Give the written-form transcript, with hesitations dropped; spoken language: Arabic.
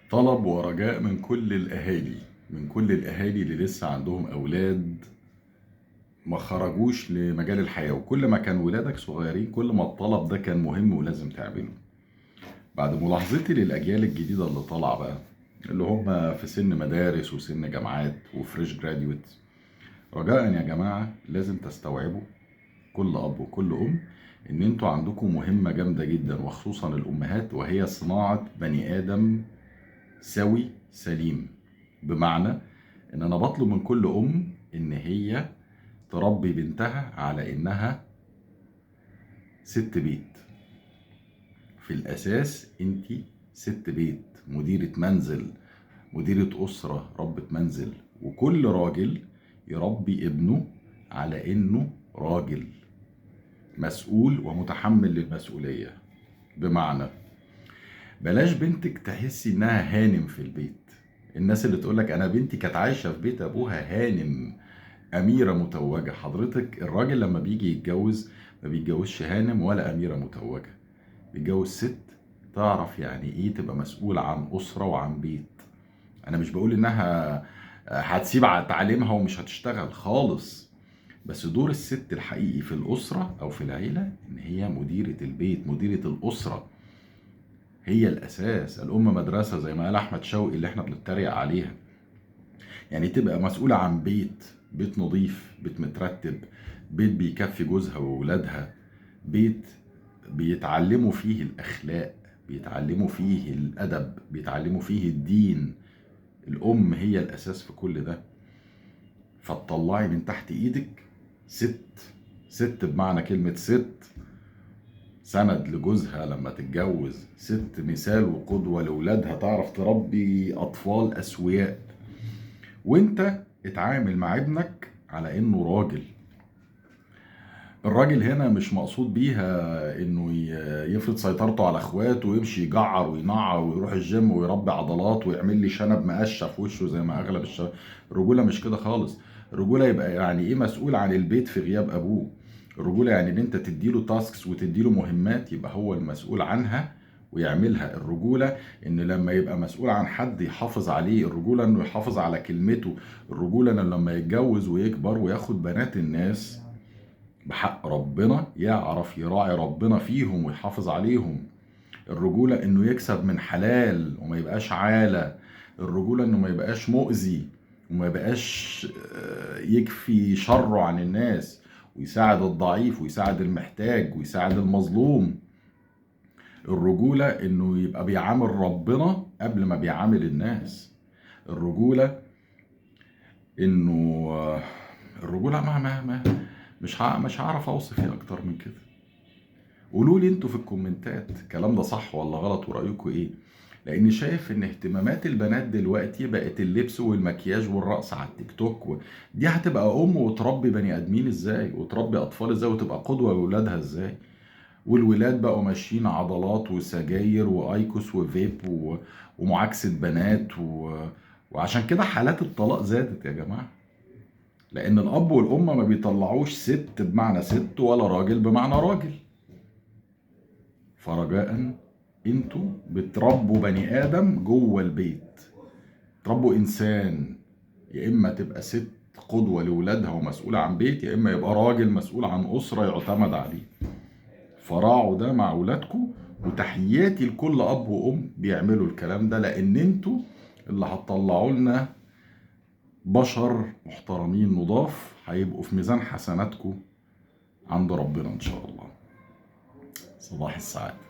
طلب ورجاء من كل الأهالي، من كل الأهالي اللي لسه عندهم أولاد ما خرجوش لمجال الحياة، وكل ما كان ولادك صغيرين كل ما الطلب ده كان مهم ولازم تعمله. بعد ملاحظتي للأجيال الجديدة اللي طالعة بقى، اللي هم في سن مدارس وسن جامعات وفريش جراديويت، رجاء يا جماعة لازم تستوعبوا كل أب وكل أم إن أنتوا عندكم مهمة جامدة جدا، وخصوصا الأمهات، وهي صناعة بني آدم سوي سليم. بمعنى ان انا بطلب من كل ام ان هي تربي بنتها على انها ست بيت. في الاساس انت ست بيت، مديرة منزل، مديرة اسرة، ربة منزل. وكل راجل يربي ابنه على انه راجل مسؤول ومتحمل للمسؤولية. بمعنى بلاش بنتك تحسي انها هانم في البيت. الناس اللي تقولك انا بنتي كانت عايشه في بيت ابوها هانم، اميره متوجه. حضرتك الراجل لما بيجي يتجوز ما بيتجوزش هانم ولا اميره متوجه، بيتجوز ست تعرف يعني ايه تبقى مسؤول عن اسره وعن بيت. انا مش بقول انها هتسيب تعليمها ومش هتشتغل خالص، بس دور الست الحقيقي في الاسره او في العيله ان هي مديره البيت، مديره الاسره، هي الاساس. الام مدرسه زي ما قال احمد شوقي اللي احنا بنتريق عليها. يعني تبقى مسؤوله عن بيت نظيف، بيت مترتب، بيت بيكفي جوزها وولادها، بيت بيتعلموا فيه الاخلاق، بيتعلموا فيه الادب، بيتعلموا فيه الدين. الام هي الاساس في كل ده. فتطلعي من تحت ايدك ست بمعنى كلمه ست، سند لجوزها لما تتجوز، ست مثال وقدوة لولادها، تعرف تربي أطفال أسوياء. وانت اتعامل مع ابنك على انه راجل. الراجل هنا مش مقصود بيها انه يفرض سيطرته على اخواته ويمشي يجعر وينعر ويروح الجيم ويربي عضلات ويعمل لي شنب مقشة في وشه زي ما اغلب الشباب. الرجولة مش كده خالص. الرجولة يبقى يعني ايه مسؤول عن البيت في غياب ابوه. الرجولة يعني ان انت تديله تاسكس وتديله مهمات يبقى هو المسؤول عنها ويعملها. الرجولة ان لما يبقى مسؤول عن حد يحافظ عليه. الرجولة انه يحافظ على كلمته. الرجولة انه لما يتجوز ويكبر وياخد بنات الناس بحق ربنا يعرف يراعي ربنا فيهم ويحافظ عليهم. الرجولة انه يكسب من حلال وما يبقاش عالة. الرجولة انه ما يبقاش مؤذي وما يبقاش يكفي شره عن الناس، ويساعد الضعيف ويساعد المحتاج ويساعد المظلوم. الرجولة انه يبقى بيعامل ربنا قبل ما بيعامل الناس. الرجولة انه الرجولة ما مش هعرف اوصف ايه اكتر من كده. قولوا لي انتوا في الكومنتات الكلام ده صح ولا غلط ورأيكم ايه. لاني شايف ان اهتمامات البنات دلوقتي بقت اللبس والمكياج والرقص على التيك توك دي هتبقى ام وتربي بني ادمين ازاي، وتربي اطفال ازاي، وتبقى قدوة لاولادها ازاي. والولاد بقوا ماشيين عضلات وسجاير وايكوس وفيب ومعاكسة بنات وعشان كده حالات الطلاق زادت يا جماعة. لان الاب والام ما بيطلعوش ست بمعنى ست ولا راجل بمعنى راجل. فرجاء انتوا بتربوا بني ادم جوه البيت، تربوا انسان. يا اما تبقى ست قدوة لولادها ومسؤولة عن بيت، يا اما يبقى راجل مسؤول عن اسرة يعتمد عليه. فراعوا ده مع اولادكم. وتحياتي لكل اب وام بيعملوا الكلام ده، لان انتوا اللي هتطلعوا لنا بشر محترمين نضاف هيبقوا في ميزان حسناتكم عند ربنا ان شاء الله. صباح السعادة.